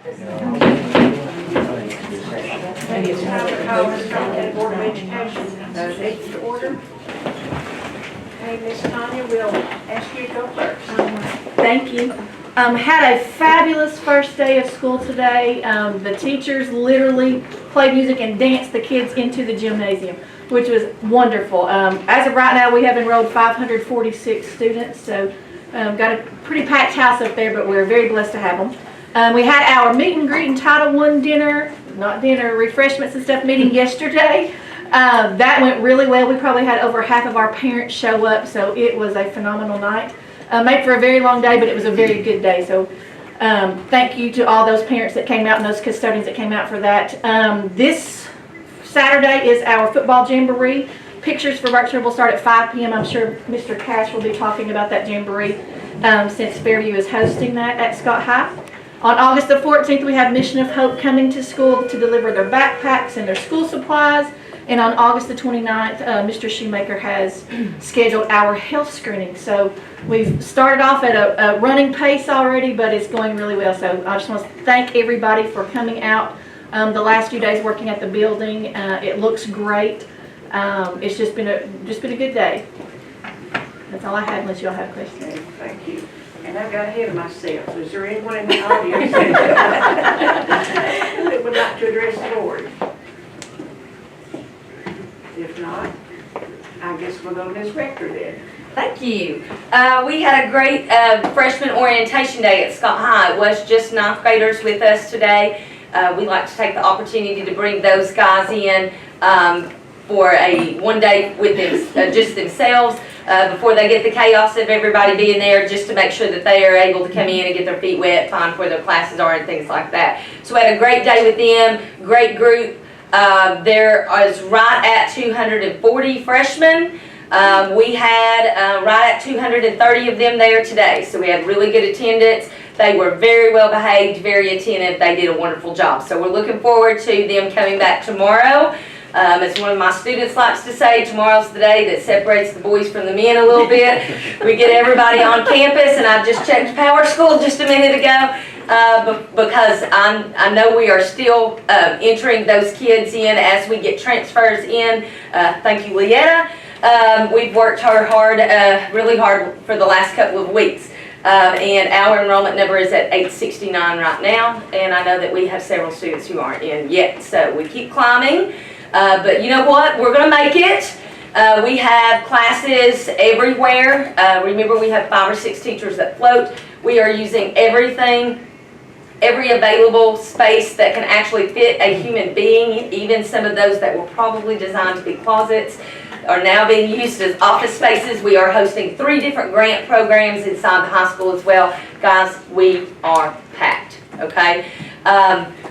It's time to call this Commonwealth Board of Education meeting to order. Hey, Miss Tanya, we'll ask you to go first. Thank you. Had a fabulous first day of school today. The teachers literally played music and danced the kids into the gymnasium, which was wonderful. As of right now, we have enrolled 546 students, so got a pretty packed house up there, but we're very blessed to have them. We had our meet and greet and Title I refreshments and stuff meeting yesterday. That went really well. We probably had over half of our parents show up, so it was a phenomenal night. Made for a very long day, but it was a very good day. So thank you to all those parents that came out and those custodians that came out for that. This Saturday is our football Jamboree. Pictures for Berkshire will start at 5 p.m. I'm sure Mr. Cash will be talking about that Jamboree since Fairview is hosting that at Scott High. On August the 14th, we have Mission of Hope coming to school to deliver their backpacks and their school supplies. And on August the 29th, Mr. Shoemaker has scheduled our health screening. So we've started off at a running pace already, but it's going really well. So I just want to thank everybody for coming out the last few days working at the building. It looks great. It's just been a good day. That's all I have, unless y'all have questions. Okay, thank you. And I got ahead of myself. Is there anyone in the audience that would like to address the board? If not, I guess we'll go to Ms. Rector then. Thank you. We had a great freshman orientation day at Scott High. It was just ninth graders with us today. We like to take the opportunity to bring those guys in for a one day with them, just themselves before they get the chaos of everybody being there, just to make sure that they are able to come in and get their feet wet, find where their classes are and things like that. So we had a great day with them, great group. There is right at 240 freshmen. We had right at 230 of them there today, so we had really good attendance. They were very well behaved, very attentive. They did a wonderful job. So we're looking forward to them coming back tomorrow. As one of my students likes to say, tomorrow's the day that separates the boys from the men a little bit. We get everybody on campus, and I just checked Power School just a minute ago. Because I know we are still entering those kids in as we get transfers in. Thank you, Leetta. We've worked hard, really hard for the last couple of weeks. And our enrollment number is at 869 right now. And I know that we have several students who aren't in yet. So we keep climbing. But you know what? We're going to make it. We have classes everywhere. Remember, we have 5 or 6 teachers that float. We are using everything. Every available space that can actually fit a human being, even some of those that were probably designed to be closets, are now being used as office spaces. We are hosting 3 different grant programs inside the high school as well. Guys, we are packed, okay?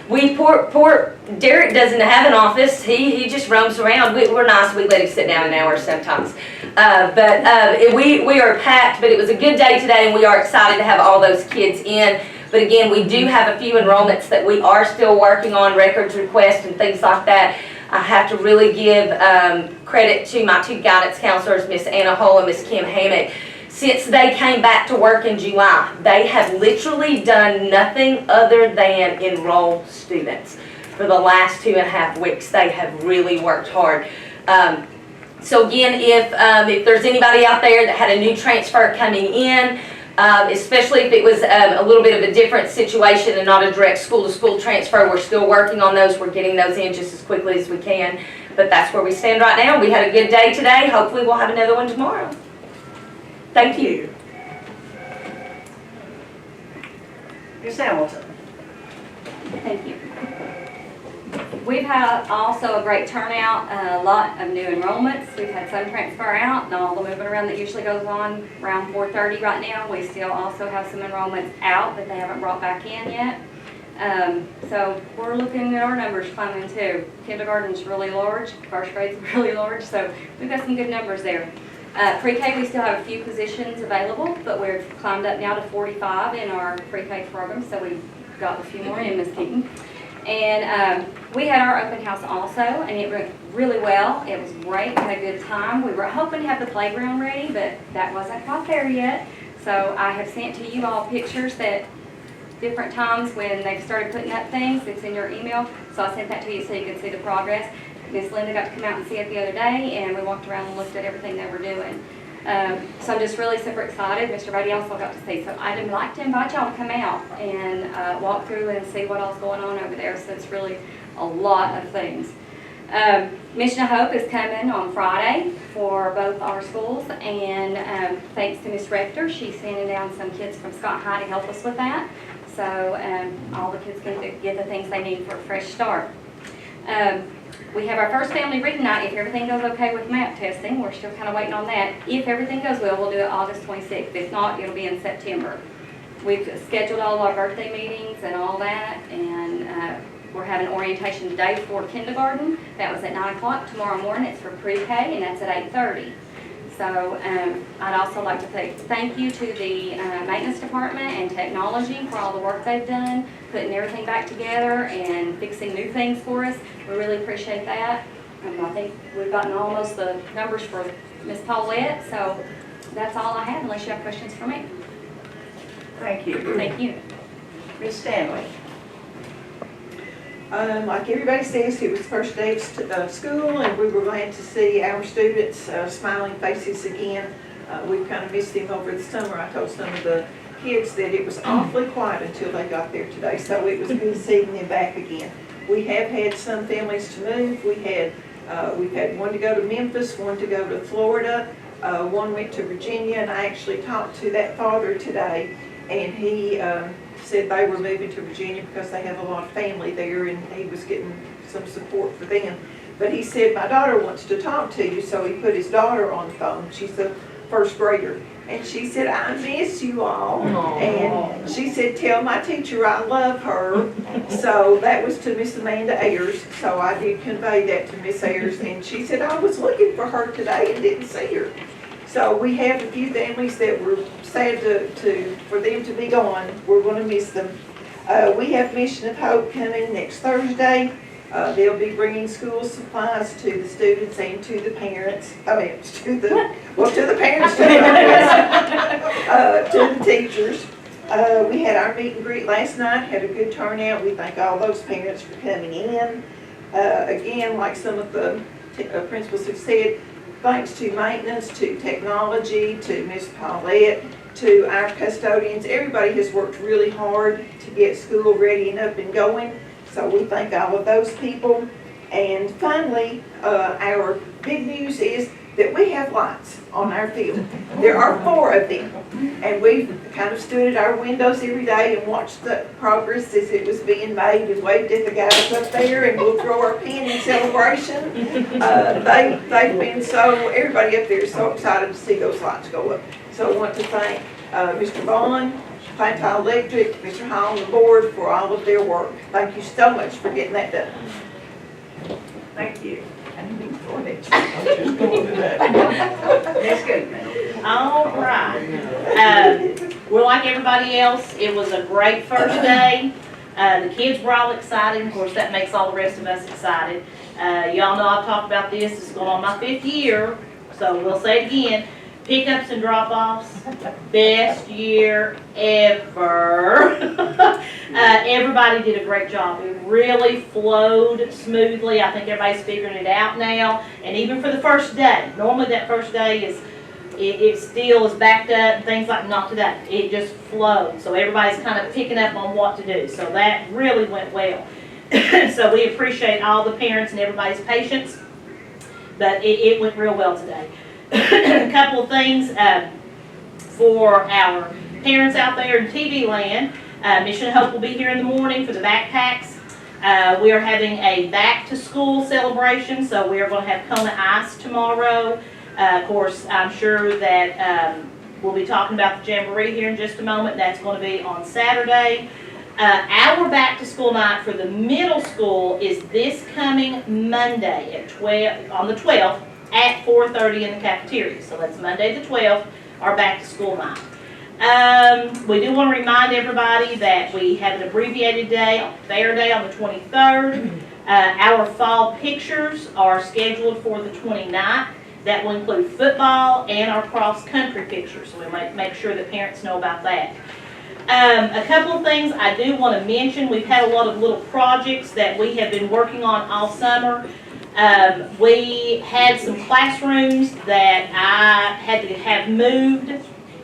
Poor Derek doesn't have an office. He just roams around. We're nice. We let him sit down an hour sometimes. We are packed, but it was a good day today, and we are excited to have all those kids in. But again, we do have a few enrollments that we are still working on, records requests and things like that. I have to really give credit to my 2 guidance counselors, Miss Anna Hull and Miss Kim Hammock. Since they came back to work in July, they have literally done nothing other than enroll students. For the last 2.5 weeks, they have really worked hard. So again, if there's anybody out there that had a new transfer coming in, especially if it was a little bit of a different situation and not a direct school-to-school transfer, we're still working on those. We're getting those in just as quickly as we can. But that's where we stand right now. We had a good day today. Hopefully we'll have another one tomorrow. Thank you. Ms. Hamilton. Thank you. We've had also a great turnout, a lot of new enrollments. We've had some transfer out and all the moving around that usually goes on around 4:30 right now. We still also have some enrollments out that they haven't brought back in yet. So we're looking at our numbers climbing too. Kindergarten's really large, first grade's really large, so we've got some good numbers there. Pre-K, we still have a few positions available, but we've climbed up now to 45 in our pre-K program, so we've got a few more in, Ms. Keaton. And we had our open house also, and it went really well. It was great. We had a good time. We were hoping to have the playground ready, but that wasn't quite there yet. So I have sent to you all pictures that different times when they've started putting up things. It's in your email, so I sent that to you so you can see the progress. Miss Linda got to come out and see it the other day, and we walked around and looked at everything they were doing. So I'm just really super excited. Mr. Beatty also got to see. So I'd like to invite y'all to come out and walk through and see what all's going on over there. So it's really a lot of things. Mission of Hope is coming on Friday for both our schools, and thanks to Miss Rector, she's sending down some kids from Scott High to help us with that. So all the kids can get the things they need for a fresh start. We have our first family reading night if everything goes okay with MAP testing. We're still kind of waiting on that. If everything goes well, we'll do it August 26th. If not, it'll be in September. We've scheduled all our birthday meetings and all that, and we're having orientation today for kindergarten. That was at 9 o'clock. Tomorrow morning it's for pre-K, and that's at 8:30. So I'd also like to say thank you to the maintenance department and technology for all the work they've done, putting everything back together and fixing new things for us. We really appreciate that. I think we've gotten almost the numbers for Miss Paulette, so that's all I have unless you have questions for me. Thank you. Thank you. Ms. Stanley. Like everybody says, it was the first day of school, and we were glad to see our students' smiling faces again. We've kind of missed them over the summer. I told some of the kids that it was awfully quiet until they got there today, so it was good seeing them back again. We have had some families to move. We've had one to go to Memphis, one to go to Florida, one went to Virginia, and I actually talked to that father today, and he said they were moving to Virginia because they have a lot of family there, and he was getting some support for them. But he said, my daughter wants to talk to you, so he put his daughter on the phone. She's a first grader. And she said, I miss you all. Aww. And she said, tell my teacher I love her. So that was to Miss Amanda Ayers. So I did convey that to Miss Ayers. And she said, I was looking for her today and didn't see her. So we have a few families that were sad for them to be gone. We're going to miss them. We have Mission of Hope coming next Thursday. They'll be bringing school supplies to the students and to the parents. I mean, to the parents, to the teachers. We had our meet and greet last night, had a good turnout. We thank all those parents for coming in. Again, like some of the principals have said, thanks to maintenance, to technology, to Miss Paulette, to our custodians. Everybody has worked really hard to get school ready and up and going. So we thank all of those people. And finally, our big news is that we have lights on our field. There are 4 of them. And we've kind of stood at our windows every day and watched the progress as it was being made and waved at the guys up there, and we'll throw our pin in celebration. They've been everybody up there is so excited to see those lights go up. So I want to thank Mr. Vaughn, Tile Electric, Mr. Hall, and the board for all of their work. Thank you so much for getting that done. Thank you. That's good. All right. We're like everybody else. It was a great first day. The kids were all excited. Of course, that makes all the rest of us excited. Y'all know I've talked about this. This is going on my 5th year, so we'll say it again. Pickups and drop-offs, best year ever. Everybody did a great job. It really flowed smoothly. I think everybody's figuring it out now. And even for the first day, normally that first day is, it still is backed up and things like not today. It just flowed. So everybody's kind of picking up on what to do. So that really went well. So we appreciate all the parents and everybody's patience. But it went real well today. A couple of things for our parents out there in TV land. Mission of Hope will be here in the morning for the backpacks. We are having a back to school celebration, so we are going to have Kona Ice tomorrow. Of course, I'm sure that we'll be talking about the Jamboree here in just a moment. That's going to be on Saturday. Our back to school night for the middle school is this coming Monday at on the 12th. At 4:30 in the cafeteria. So that's Monday the 12th, our back to school night. We do want to remind everybody that we have an abbreviated day, Fair Day on the 23rd. Our fall pictures are scheduled for the 29th. That will include football and our cross country pictures. So we might make sure that parents know about that. A couple of things I do want to mention. We've had a lot of little projects that we have been working on all summer. We had some classrooms that I had to have moved,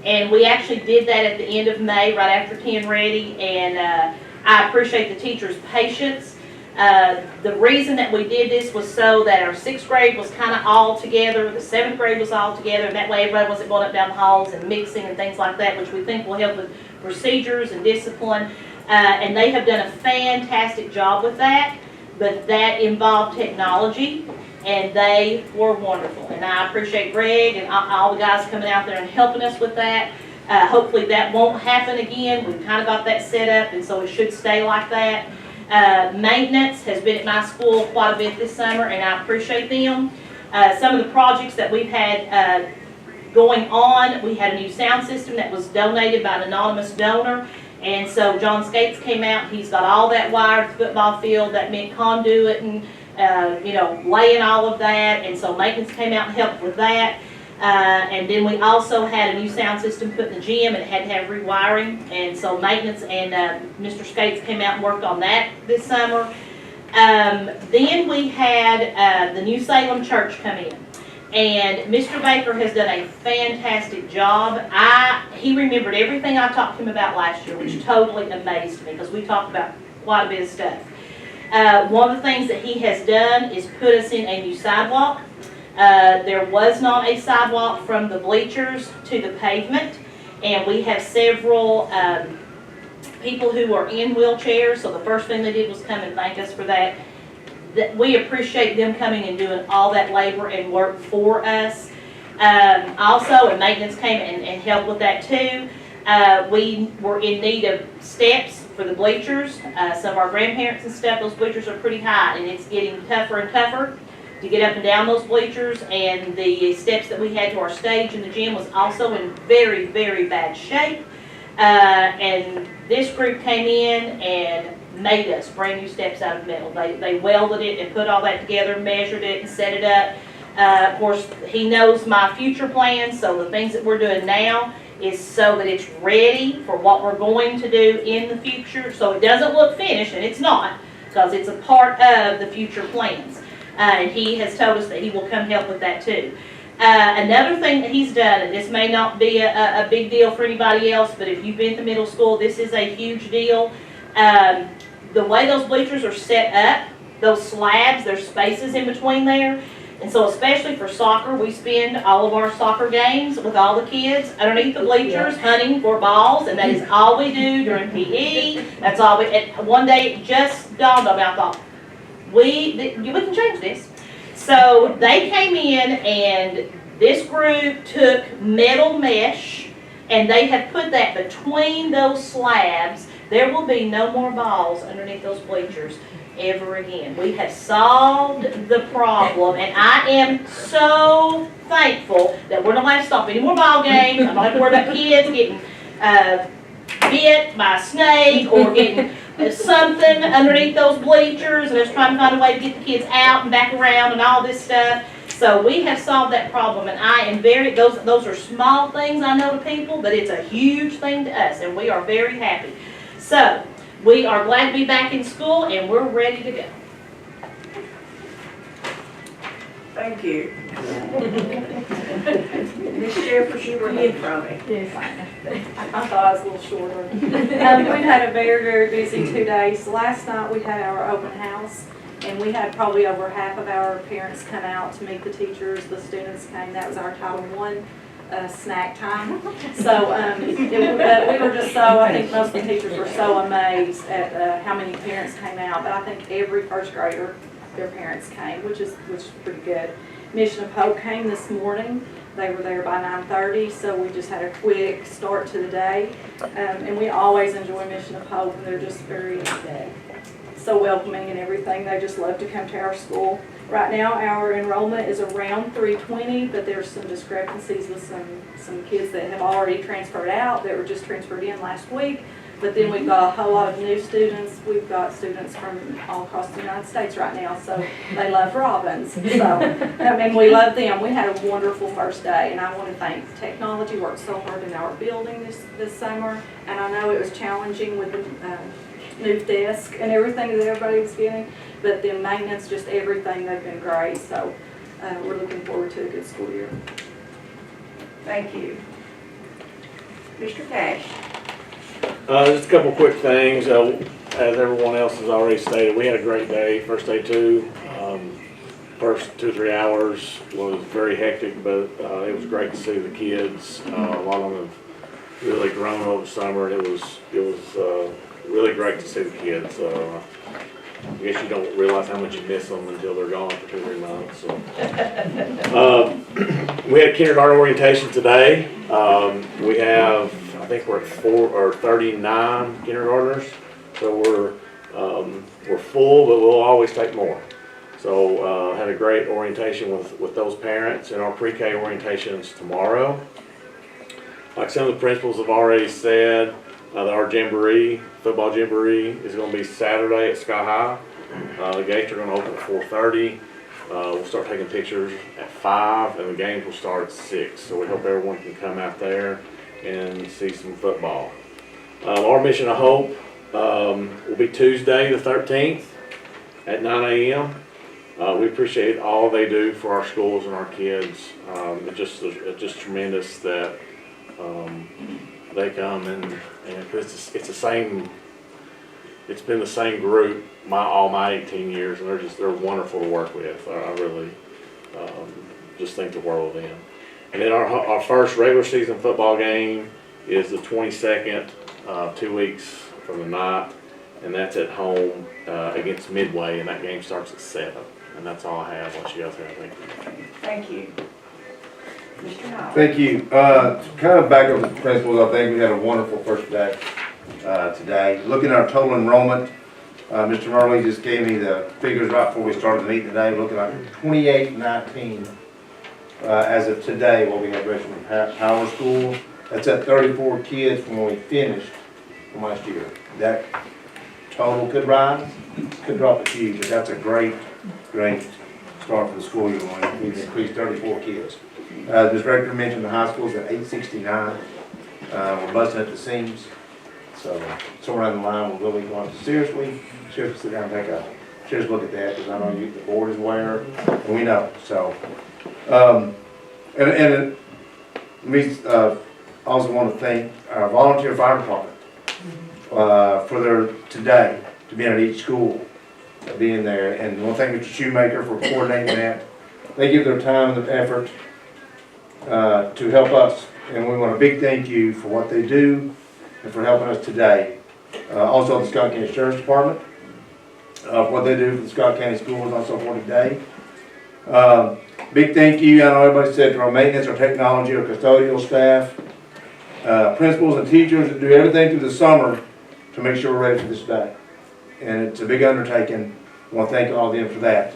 and we actually did that at the end of May, right after 10 ready, and I appreciate the teachers' patience. The reason that we did this was so that our 6th grade was kind of all together, the 7th grade was all together, and that way everybody wasn't going up down the halls and mixing and things like that, which we think will help with procedures and discipline. And they have done a fantastic job with that, but that involved technology, and they were wonderful. And I appreciate Greg and all the guys coming out there and helping us with that. Hopefully that won't happen again. We've kind of got that set up, and so it should stay like that. Maintenance has been at my school quite a bit this summer, and I appreciate them. Some of the projects that we've had going on, we had a new sound system that was donated by an anonymous donor, and so John Skates came out. He's got all that wired football field. That meant conduit and laying all of that, and so maintenance came out and helped with that. And then we also had a new sound system put in the gym, and it had to have rewiring, and so maintenance and Mr. Skates came out and worked on that this summer. Then we had the new Salem Church come in, and Mr. Baker has done a fantastic job. He remembered everything I talked to him about last year, which totally amazed me, because we talked about quite a bit of stuff. One of the things that he has done is put us in a new sidewalk. There was not a sidewalk from the bleachers to the pavement, and we have several people who are in wheelchairs, so the first thing they did was come and thank us for that. We appreciate them coming and doing all that labor and work for us. Also, and maintenance came and helped with that too. We were in need of steps for the bleachers. Some of our grandparents and stuff, those bleachers are pretty high, and it's getting tougher and tougher to get up and down those bleachers, and the steps that we had to our stage in the gym was also in very, very bad shape. And this group came in and made us brand new steps out of metal. They welded it and put all that together, measured it and set it up. Of course, he knows my future plans, so the things that we're doing now is so that it's ready for what we're going to do in the future. So it doesn't look finished, and it's not, because it's a part of the future plans. And he has told us that he will come help with that too. Another thing that he's done, and this may not be a big deal for anybody else, but if you've been to middle school, this is a huge deal. The way those bleachers are set up, those slabs, there's spaces in between there. And so especially for soccer, we spend all of our soccer games with all the kids underneath the bleachers hunting for balls, and that is all we do during PE. That's all we, one day it just dawned on me, I thought, we can change this. So they came in, and this group took metal mesh, and they have put that between those slabs. There will be no more balls underneath those bleachers ever again. We have solved the problem, and I am so thankful that we're not going to stop any more ball games. I'm not going to worry about kids getting bit by a snake or getting something underneath those bleachers, and just trying to find a way to get the kids out and back around and all this stuff. So we have solved that problem, and I am very, those are small things I know to people, but it's a huge thing to us, and we are very happy. So we are glad to be back in school, and we're ready to go. Thank you. Ms. Jeffers, you were here from it. Yes, I thought I was a little shorter. We've had a very, very busy 2 days. Last night we had our open house, and we had probably over half of our parents come out to meet the teachers. The students came. That was our Title I snack time. So but we were just so, I think most of the teachers were so amazed at how many parents came out. But I think every first grader, their parents came, which is pretty good. Mission of Hope came this morning. They were there by 9:30, so we just had a quick start to the day. And we always enjoy Mission of Hope, and they're just very so welcoming and everything. They just love to come to our school. Right now, our enrollment is around 320, but there's some discrepancies with some kids that have already transferred out that were just transferred in last week. But then we've got a whole lot of new students. We've got students from all across the United States right now, so they love robins. So, I mean, we love them. We had a wonderful first day, and I want to thank technology worked so hard in our building this summer. And I know it was challenging with the new desk and everything that everybody was getting, but the maintenance, just everything, they've been great. So we're looking forward to a good school year. Thank you. Mr. Cash? Just a couple quick things. As everyone else has already stated, we had a great day, first day too. First 2 or 3 hours was very hectic, but it was great to see the kids. A lot of them have really grown over summer, and it was really great to see the kids. I guess you don't realize how much you miss them until they're gone for 2 or 3 months. So. We had kindergarten orientation today. We have, I think we're at 39 kindergartners, so we're full, but we'll always take more. So had a great orientation with those parents, and our pre-K orientations tomorrow. Like some of the principals have already said, our Jamboree, football Jamboree, is going to be Saturday at Sky High. The gates are going to open at 4:30. We'll start taking pictures at 5, and the games will start at 6. So we hope everyone can come out there and see some football. Our Mission of Hope will be Tuesday the 13th at 9 a.m. We appreciate all they do for our schools and our kids. It's just tremendous that they come and it's the same. It's been the same group all my 18 years, and they're wonderful to work with. I really just think the world of them. And then our first regular season football game is the 22nd, 2 weeks from tonight, and that's at home against Midway, and that game starts at 7. And that's all I have. Unless you guys have anything. Thank you. Mr. Hall? Thank you. Kind of back up with the principals, I think we had a wonderful first day today. Looking at our total enrollment, Mr. Murley just gave me the figures right before we started the meeting today. Looking at 2819 as of today, what we have registered in Power School. That's at 34 kids from when we finished from last year. That total could rise, could drop a few, but that's a great start for the school year when we've increased 34 kids. Ms. Rector mentioned the high school's at 869. We're busting at the seams. So somewhere down the line, we're really going to seriously sit down and take a serious look at that, because I know the board is aware, and we know. So, and we also want to thank our volunteer fire department for their today to be at each school, being there. And one thing, Mr. Shoemaker, for coordinating that. They give their time and their effort to help us, and we want a big thank you for what they do and for helping us today. Also, the Scott County Sheriff's Department, for what they do for the Scott County Schools, also for today. Big thank you, I know everybody said, to our maintenance, our technology, our custodial staff, principals and teachers that do everything through the summer to make sure we're ready for this day. And it's a big undertaking. I want to thank all of them for that.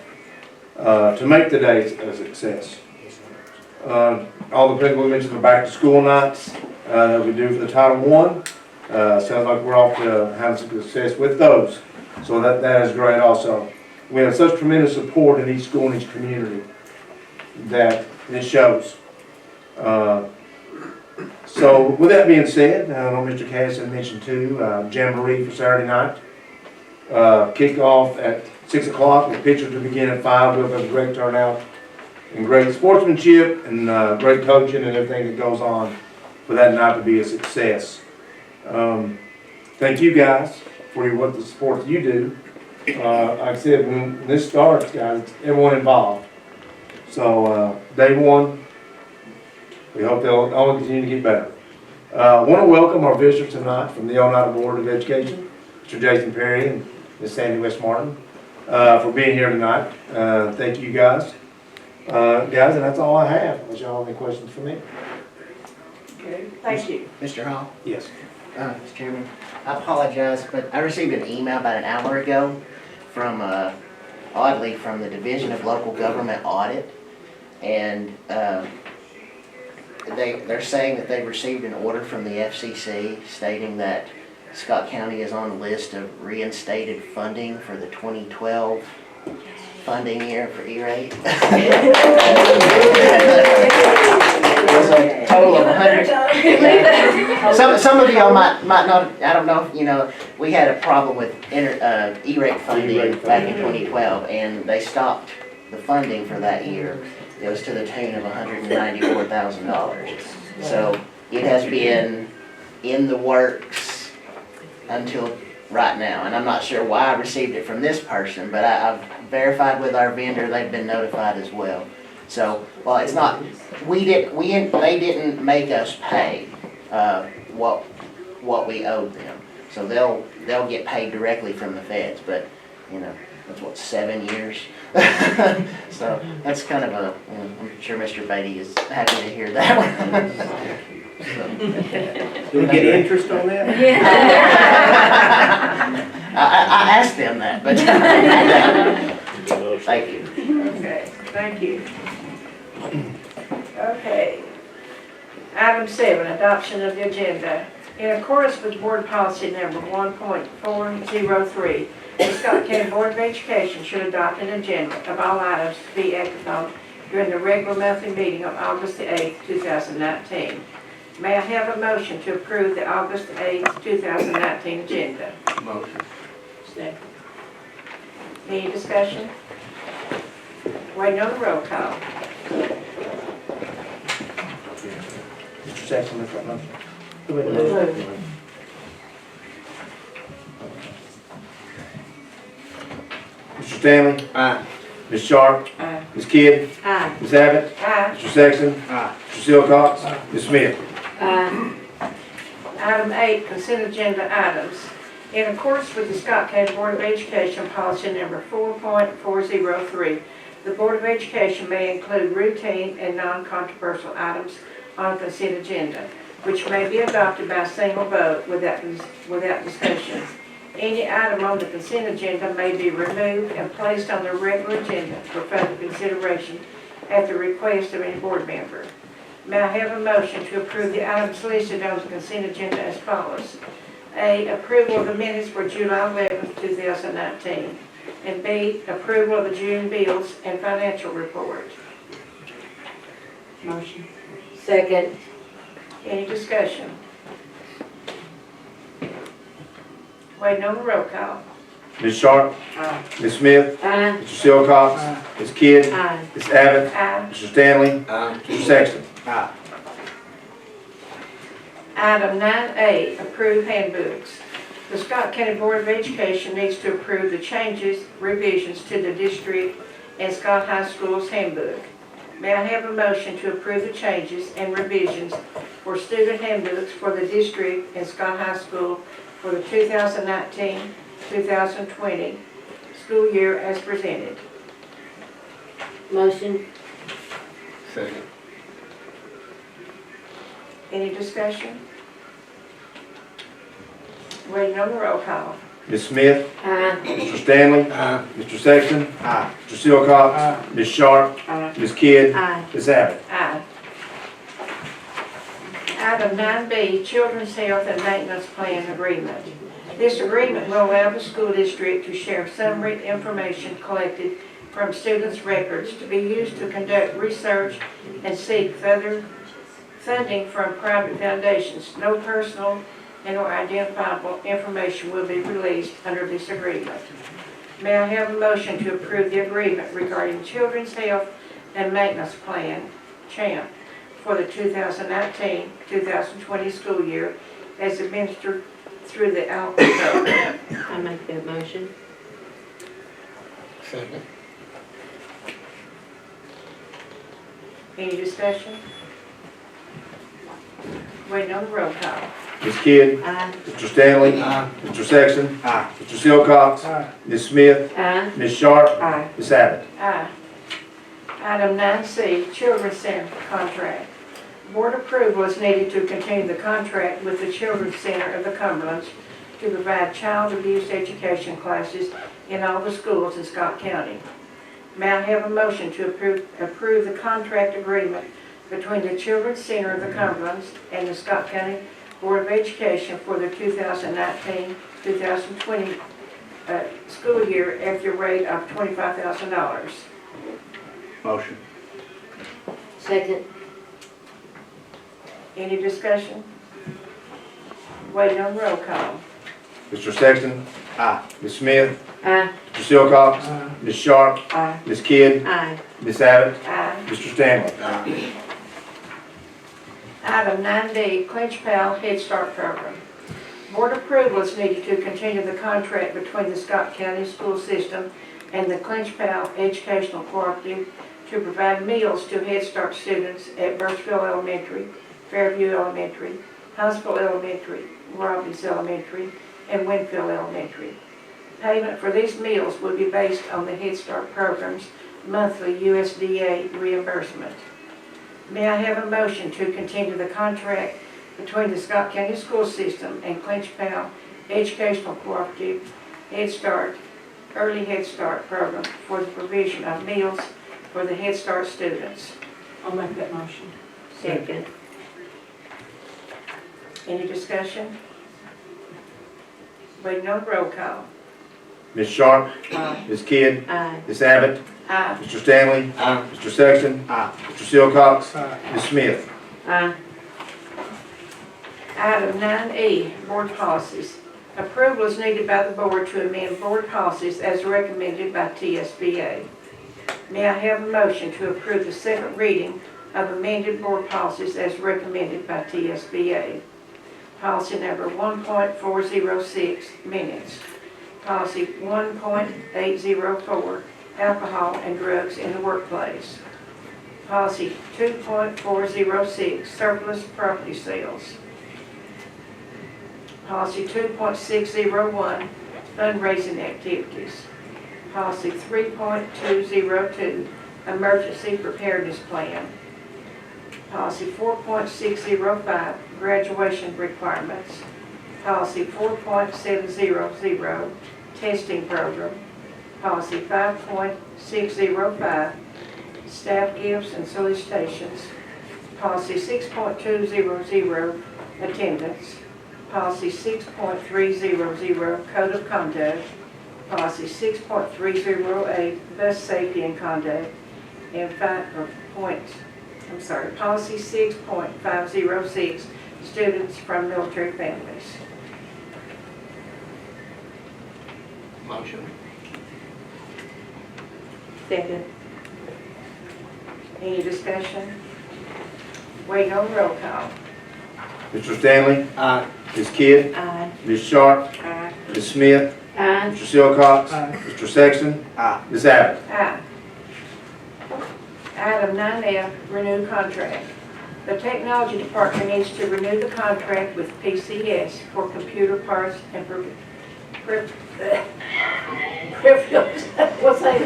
To make the day a success. All the principals mentioned the back to school nights that we do for the Title I. Sounds like we're off to having some success with those. So that is great also. We have such tremendous support in each school and each community that it shows. So with that being said, I know Mr. Cass had mentioned too, Jamboree for Saturday night. Kickoff at 6 o'clock with pictures to begin at 5. We'll have a great turnout and great sportsmanship and great coaching and everything that goes on for that night to be a success. Thank you guys for the support you do. Like I said, when this starts, guys, it's everyone involved. So day one, we hope they'll only continue to get better. I want to welcome our visitors tonight from the Oneida Board of Education, Mr. Jason Perry and Ms. Sandy West Martin, for being here tonight. Thank you guys. Guys, and that's all I have. Unless y'all have any questions for me. Okay, thank you. Mr. Hall? Yes. Mr. Chairman, I apologize, but I received an email about an hour ago from, oddly, from the Division of Local Government Audit. And they're saying that they received an order from the FCC stating that Scott County is on the list of reinstated funding for the 2012 funding year for E-rate. It was a total of 100. Some of y'all might not, I don't know, you know, we had a problem with E-rate funding back in 2012, and they stopped the funding for that year. It was to the tune of $194,000. So it has been in the works until right now, and I'm not sure why I received it from this person, but I've verified with our vendor, they've been notified as well. So, well, it's not, they didn't make us pay what we owed them. So they'll get paid directly from the feds, but, you know, that's what, 7 years? So that's kind of a, I'm sure Mr. Beatty is happy to hear that one. Do we get interest on that? I asked them that, but thank you. Okay, thank you. Okay. Item 7, adoption of the agenda. In accordance with Board Policy Number 1.403, the Scott County Board of Education should adopt an agenda of all items to be acted on during the regular monthly meeting on August the 8th, 2019. May I have a motion to approve the August 8th, 2019 agenda? Motion. Second. Any discussion? Waiting on the roll call. Mr. Sexton, make that motion. Mr. Stanley? Aye. Ms. Sharp? Aye. Ms. Kidd? Aye. Ms. Abbott? Aye. Mr. Sexton? Aye. Mr. Silcox? Ms. Smith? Item 8, consent agenda items. In accordance with the Scott County Board of Education Policy Number 4.403, the Board of Education may include routine and non-controversial items on consent agenda, which may be adopted by a single vote without discussion. Any item on the consent agenda may be removed and placed on the regular agenda for further consideration at the request of any board member. May I have a motion to approve the items listed on the consent agenda as follows? A, approval of the minutes for July 11th, 2019. And B, approval of the June bills and financial report. Motion. Second. Any discussion? Waiting on the roll call. Ms. Sharp? Aye. Ms. Smith? Aye. Mr. Silcox? Ms. Kidd? Aye. Ms. Abbott? Aye. Mr. Stanley? Aye. Mr. Sexton? Aye. Item 9A, approve handbooks. The Scott County Board of Education needs to approve the changes, revisions to the district and Scott High School's handbook. May I have a motion to approve the changes and revisions for student handbooks for the district and Scott High School for the 2019-2020 school year as presented? Motion. Second. Any discussion? Waiting on the roll call. Ms. Smith? Aye. Mr. Stanley? Aye. Mr. Sexton? Aye. Mr. Silcox? Ms. Sharp? Aye. Ms. Kidd? Aye. Ms. Abbott? Aye. Item 9B, Children's Health and Maintenance Plan Agreement. This agreement will allow the school district to share summary information collected from students' records to be used to conduct research and seek further funding from private foundations. No personal and or identifiable information will be released under this agreement. May I have a motion to approve the agreement regarding Children's Health and Maintenance Plan, CHAMP, for the 2019-2020 school year as administered through the Alcohol Program? I make that motion. Second. Any discussion? Waiting on the roll call. Ms. Kidd? Aye. Mr. Stanley? Aye. Mr. Sexton? Aye. Mr. Silcox? Aye. Ms. Smith? Aye. Ms. Sharp? Aye. Ms. Abbott? Aye. Item 9C, Children's Center contract. Board approval is needed to continue the contract with the Children's Center of the Cumberlands to provide child abuse education classes in all the schools in Scott County. May I have a motion to approve the contract agreement between the Children's Center of the Cumberlands and the Scott County Board of Education for the 2019-2020 school year at the rate of $25,000. Motion. Second. Any discussion? Waiting on roll call. Mr. Sexton? Aye. Ms. Smith? Aye. Mr. Silcox? Ms. Sharp? Aye. Ms. Kidd? Aye. Ms. Abbott? Aye. Mr. Stanley? Item 9D, Clinch Pal Head Start Program. Board approval is needed to continue the contract between the Scott County School System and the Clinch Pal Educational Cooperative to provide meals to Head Start students at Birchville Elementary, Fairview Elementary, Huntsville Elementary, Robbins Elementary, and Winfield Elementary. Payment for these meals will be based on the Head Start program's monthly USDA reimbursement. May I have a motion to continue the contract between the Scott County School System and Clinch Pal Educational Cooperative Head Start, Early Head Start program for the provision of meals for the Head Start students? I'll make that motion. Second. Any discussion? Waiting on roll call. Ms. Sharp? Aye. Ms. Kidd? Aye. Ms. Abbott? Aye. Mr. Stanley? Aye. Mr. Sexton? Aye. Mr. Silcox? Ms. Smith? Aye. Item 9E, Board Policies. Approval is needed by the board to amend board policies as recommended by TSBA. May I have a motion to approve the second reading of amended board policies as recommended by TSBA? Policy number 1.406, minutes. Policy 1.804, alcohol and drugs in the workplace. Policy 2.406, surplus property sales. Policy 2.601, fundraising activities. Policy 3.202, emergency preparedness plan. Policy 4.605, graduation requirements. Policy 4.700, testing program. Policy 5.605, staff gifts and solicitations. Policy 6.200, attendance. Policy 6.300, code of conduct. Policy 6.308, bus safety and conduct. And policy 6.506, students from military families. Motion. Second. Any discussion? Waiting on roll call. Mr. Stanley? Aye. Ms. Kidd? Aye. Ms. Sharp? Aye. Ms. Smith? Aye. Mr. Silcox? Mr. Sexton? Aye. Ms. Abbott? Aye. Item 9F, renew contract. The Technology Department needs to renew the contract with PCS for computer parts and what's that?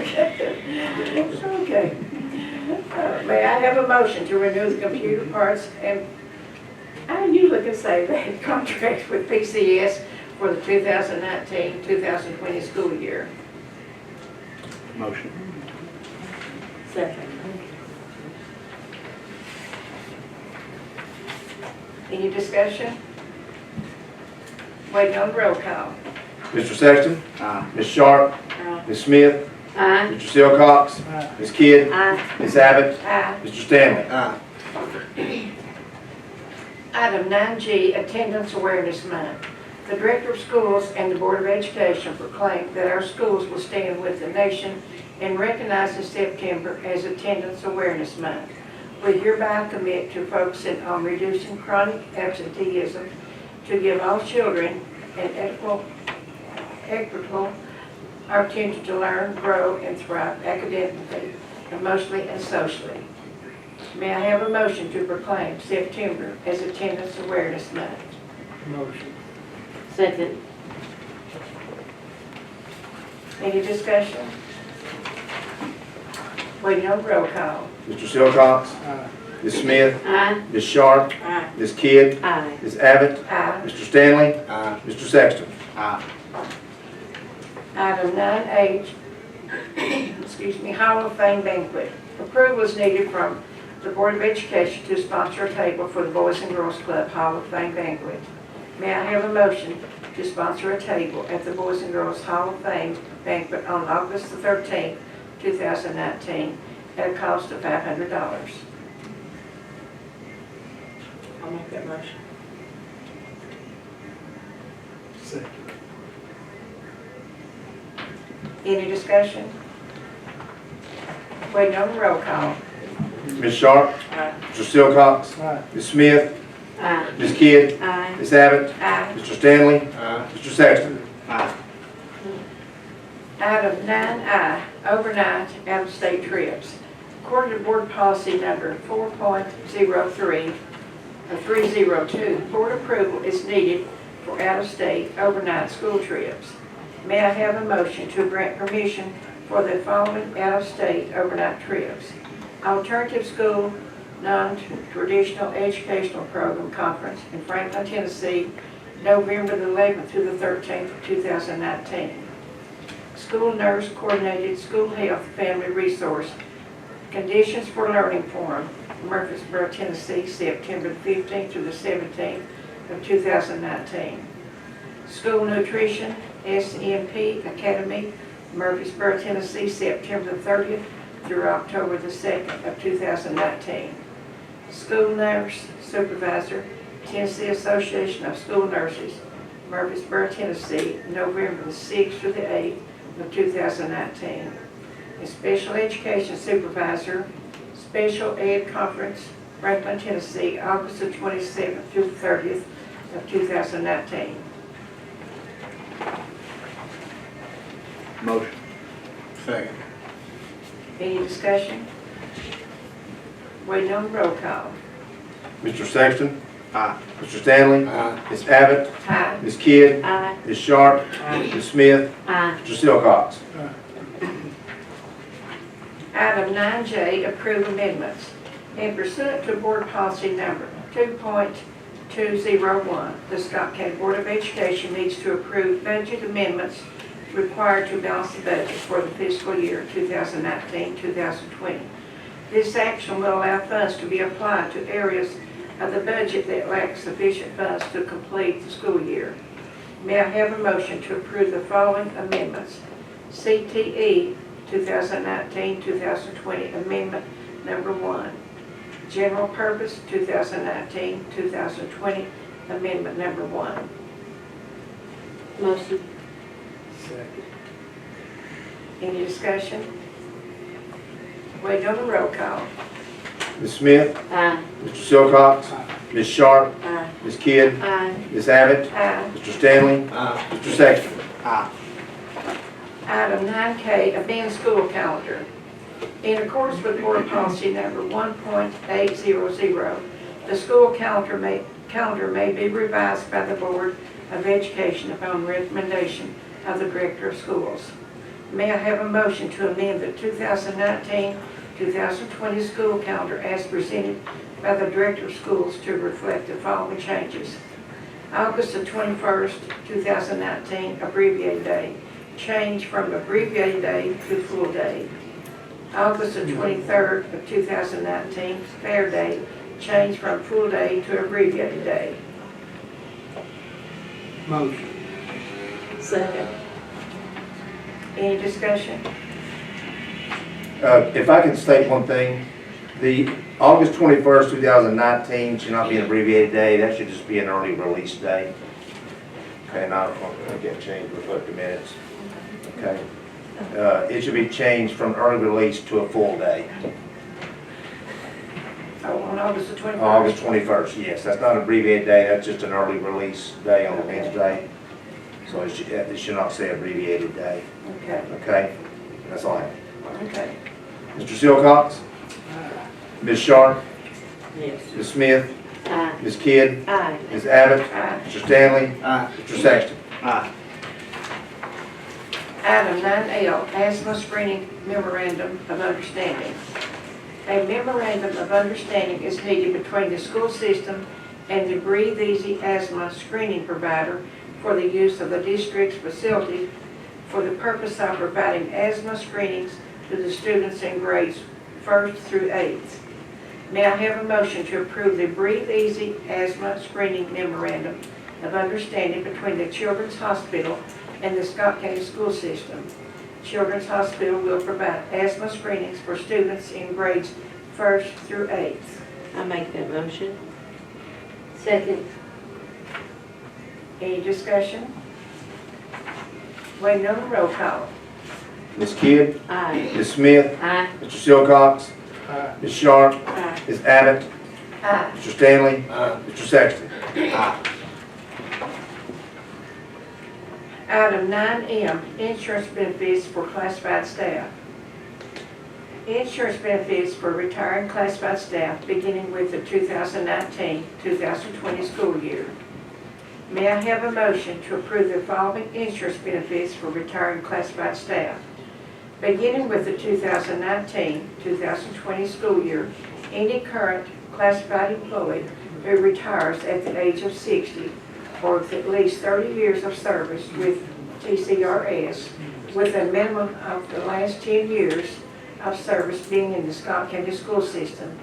Okay. May I have a motion to renew the computer parts and, I usually can say that, contract with PCS for the 2019-2020 school year? Motion. Second. Any discussion? Waiting on roll call. Mr. Sexton? Aye. Ms. Sharp? Aye. Ms. Smith? Aye. Mr. Silcox? Ms. Kidd? Aye. Ms. Abbott? Aye. Mr. Stanley? Aye. Item 9G, Attendance Awareness Month. The Director of Schools and the Board of Education proclaim that our schools will stand with the nation in recognizing September as Attendance Awareness Month. We hereby commit to focusing on reducing chronic absenteeism to give all children an equitable opportunity to learn, grow, and thrive academically, emotionally, and socially. May I have a motion to proclaim September as Attendance Awareness Month? Motion. Second. Any discussion? Waiting on roll call. Mr. Silcox? Ms. Smith? Aye. Ms. Sharp? Aye. Ms. Kidd? Aye. Ms. Abbott? Aye. Mr. Stanley? Aye. Mr. Sexton? Aye. Item 9H, excuse me, Hall of Fame banquet. Approval is needed from the Board of Education to sponsor a table for the Boys and Girls Club Hall of Fame banquet. May I have a motion to sponsor a table at the Boys and Girls Hall of Fame banquet on August the 13th, 2019, at a cost of $500? I'll make that motion. Second. Any discussion? Waiting on the roll call. Ms. Sharp? Aye. Mr. Silcox? Aye. Ms. Smith? Aye. Ms. Kidd? Aye. Ms. Abbott? Aye. Mr. Stanley? Aye. Mr. Sexton? Aye. Item 9I, overnight out-of-state trips. According to Board Policy Number 4.03, 302, board approval is needed for out-of-state overnight school trips. May I have a motion to grant permission for the following out-of-state overnight trips? Alternative School Non-Traditional Educational Program Conference in Franklin, Tennessee, November the 11th through the 13th of 2019. School Nurse Coordinated School Health Family Resource Conditions for Learning Forum, Murfreesboro, Tennessee, September the 15th through the 17th of 2019. School Nutrition SMP Academy, Murfreesboro, Tennessee, September the 30th through October the 2nd of 2019. School Nurse Supervisor, Tennessee Association of School Nurses, Murfreesboro, Tennessee, November the 6th through the 8th of 2019. A Special Education Supervisor, Special Ed Conference, Franklin, Tennessee, August the 27th through the 30th of 2019. Motion. Second. Any discussion? Waiting on the roll call. Mr. Sexton? Aye. Mr. Stanley? Aye. Ms. Abbott? Aye. Ms. Kidd? Aye. Ms. Sharp? Ms. Smith? Aye. Mr. Silcox? Item 9J, approve amendments. In pursuant to Board Policy Number 2.201, the Scott County Board of Education needs to approve budget amendments required to balance the budget for the fiscal year 2019-2020. This action will allow funds to be applied to areas of the budget that lack sufficient funds to complete the school year. May I have a motion to approve the following amendments? CTE 2019-2020 Amendment Number 1. General Purpose 2019-2020 Amendment Number 1. Motion. Second. Any discussion? Wait on the roll call. Ms. Smith? Aye. Mr. Silcox? Ms. Sharp? Aye. Ms. Kidd? Aye. Ms. Abbott? Aye. Mr. Stanley? Aye. Mr. Sexton? Aye. Item 9K, amend school calendar. In accordance with Board Policy Number 1.800, the school calendar may be revised by the Board of Education upon recommendation of the Director of Schools. May I have a motion to amend the 2019-2020 school calendar as presented by the Director of Schools to reflect the following changes? August the 21st, 2019, abbreviated day, change from abbreviated day to full day. August the 23rd of 2019, fair day, change from full day to abbreviated day. Motion. Second. Any discussion? If I can state one thing, the August 21st, 2019 should not be an abbreviated day, that should just be an early release day. Okay, and I'll get changed, reflect the minutes. Okay. It should be changed from early release to a full day. Oh, on August the 21st? August 21st, yes, that's not an abbreviated day, that's just an early release day on a Wednesday. So it should not say abbreviated day, Okay, okay? That's all I have. okay. Mr. Silcox? Ms. Sharp? Yes. Ms. Smith? Aye. Ms. Kidd? Aye. Ms. Abbott? Aye. Mr. Stanley? Aye. Mr. Sexton? Aye. Item 9L, asthma screening memorandum of understanding. A memorandum of understanding is needed between the school system and the Breathe Easy asthma screening provider for the use of the district's facility for the purpose of providing asthma screenings to the students in grades 1st through 8th. May I have a motion to approve the Breathe Easy Asthma Screening Memorandum of Understanding between the Children's Hospital and the Scott County School System? Children's Hospital will provide asthma screenings for students in grades 1st through 8th. I make that motion. Second. Any discussion? Waiting on the roll call. Ms. Kidd, Aye. Ms. Smith, Aye. Mr. Silcox, Aye. Ms. Sharp, Aye. Ms. Abbott, Aye. Mr. Stanley, Aye. Mr. Sexton. Item 9M, insurance benefits for classified staff. Insurance benefits for retiring classified staff beginning with the 2019-2020 school year. May I have a motion to approve the following insurance benefits for retiring classified staff? Beginning with the 2019-2020 school year, any current classified employee who retires at the age of 60 or with at least 30 years of service with TCRS with a minimum of the last 10 years of service being in the Scott County School System,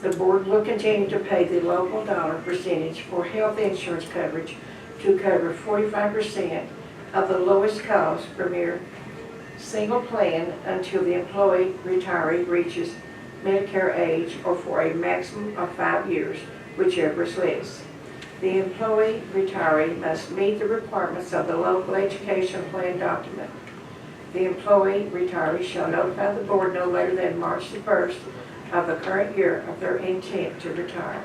the board will continue to pay the local dollar percentage for health insurance coverage to cover 45% of the lowest cost premier single plan until the employee retiree reaches Medicare age or for a maximum of 5 years, whichever is less. The employee retiree must meet the requirements of the local education plan document. The employee retiree shall notify the board no later than March the 1st of the current year of their intent to retire.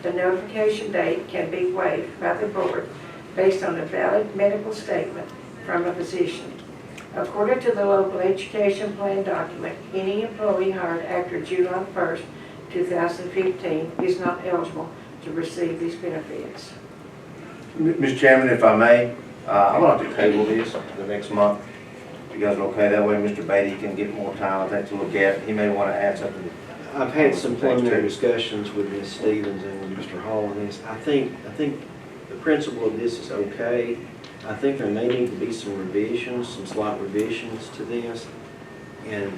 The notification date can be waived by the board based on a valid medical statement from a physician. According to the local education plan document, any employee hired after July 1st, 2015 is not eligible to receive these benefits. Mr. Chairman, if I may, I'd like to table this the next month. If you guys are okay, that way Mr. Beatty can get more time, I think, to look at it. He may want to add something. I've had some preliminary discussions with Ms. Stevens and with Mr. Hall on this. I think the principle of this is okay. I think there may need to be some revisions, some slight revisions to this. And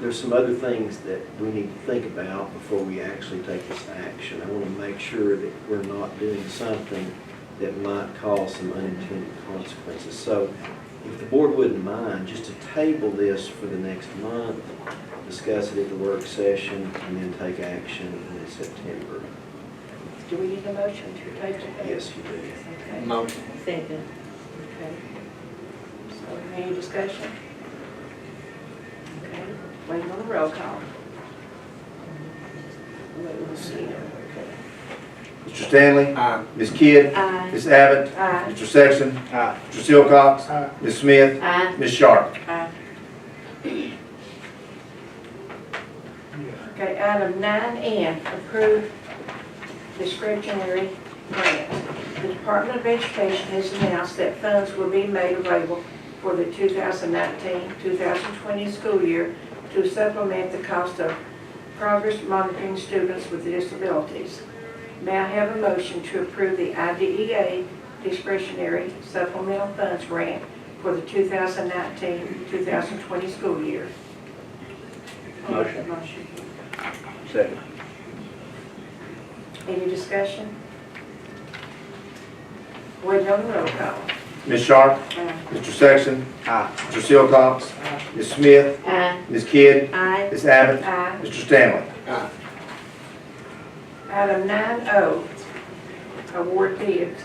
there's some other things that we need to think about before we actually take this action. I want to make sure that we're not doing something that might cause some unintended consequences. So if the board wouldn't mind, just to table this for the next month, discuss it at the work session, and then take action in September. Do we need a motion to table that? Yes, you do. Okay. Motion. Second. Okay. So, any discussion? Okay, waiting on the roll call. Let's see. Okay. Mr. Stanley, Aye. Ms. Kidd, Aye. Ms. Abbott, Aye. Mr. Sexton, Aye. Mr. Silcox, Aye. Ms. Smith, Aye. Ms. Sharp. Aye. Okay, item 9N, approve discretionary grant. The Department of Education has announced that funds will be made available for the 2019-2020 school year to supplement the cost of progress monitoring students with disabilities. May I have a motion to approve the IDEA discretionary supplemental funds grant for the 2019-2020 school year? Motion. Second. Any discussion? Waiting on the roll call. Ms. Sharp, Aye. Mr. Sexton, Aye. Mr. Silcox, Ms. Smith, Aye. Ms. Kidd, Aye. Ms. Abbott, Aye. Mr. Stanley. Aye. Item 9O, award bids.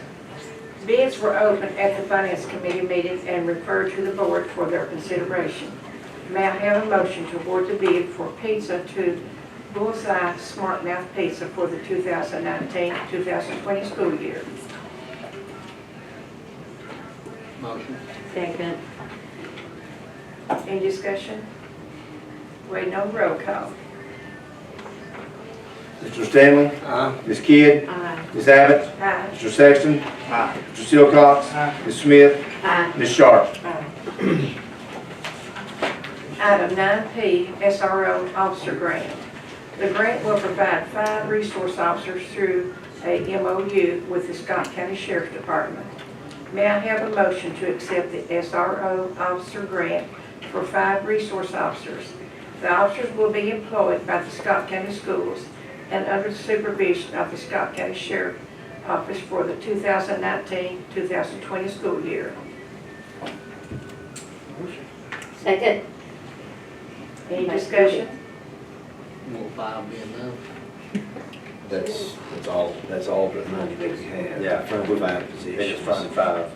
Bids were opened at the Finance Committee meeting and referred to the board for their consideration. May I have a motion to award the bid for pizza to Bullseye Smart Mouth Pizza for the 2019-2020 school year? Motion. Second. Any discussion? Waiting on the roll call. Mr. Stanley, Aye. Ms. Kidd, Aye. Ms. Abbott, Aye. Mr. Sexton, Aye. Mr. Silcox, Aye. Ms. Smith, Aye. Ms. Sharp. Item 9P, SRO Officer Grant. The grant will provide 5 resource officers through a MOU with the Scott County Sheriff's Department. May I have a motion to accept the SRO Officer Grant for 5 resource officers? The officers will be employed by the Scott County Schools and under the supervision of the Scott County Sheriff Office for the 2019-2020 school year. Second. Any discussion? Will 5 be enough? That's all the money that we have. Yeah, fund five They positions. just fund 5.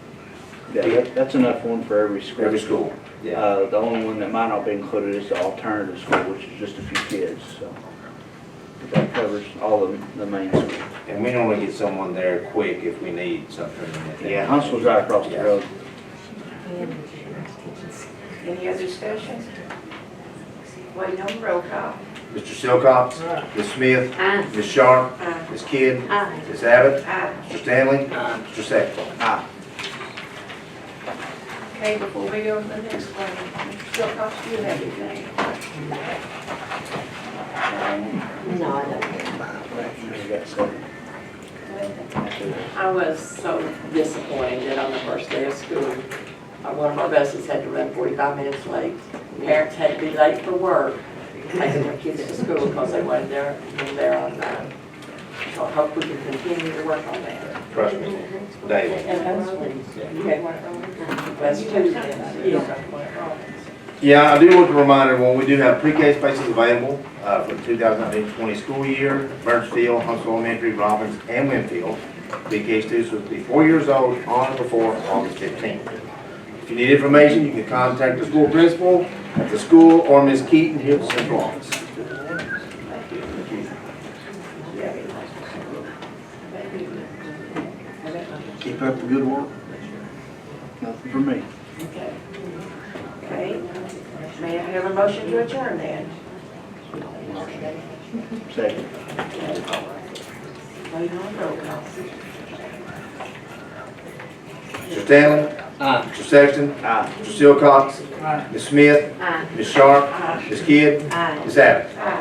Yeah, that's enough one for every school. Every school. Yeah. The only one that might not be included is the alternative school, which is just a few kids, so. That covers all of the main schools. And we normally get someone there quick if we need something. Yeah, Huntsville's right across the road. Any other discussion? Waiting on the roll call. Mr. Silcox? Ms. Smith? Aye. Ms. Sharp? Aye. Ms. Kidd? Aye. Ms. Abbott? Aye. Mr. Stanley? Mr. Sextro? Aye. Okay, before we go to the next one, Mr. Silcox, do you have anything? No, I don't. You got seven. I was so disappointed that on the first day of school, one of our buses had to run 45 minutes late. Parents had to be late for work, taking their kids to school because they wanted them there on time. So I hope we can continue to work on that. Trust me, daily. And hopefully, you had one at West Tuesday, you had one at Rollins. Yeah, I do want to remind everyone, we do have pre-K spaces available for the 2019-20 school year. Birchfield, Huntsville Elementary, Robbins, and Winfield. pre-K students will be 4 years old on or before August 15th. If you need information, you can contact the school principal at the school or Ms. Keaton here at the central office. Keep up the good work. Nothing for me. Okay. Okay. May I have a motion to adjourn then? Second. Wait on roll call. Mr. Stanley? Aye. Mr. Sexton? Aye. Mr. Silcox? Ms. Smith? Aye. Ms. Sharp? Aye. Ms. Kidd? Aye. Ms. Abbott? Aye.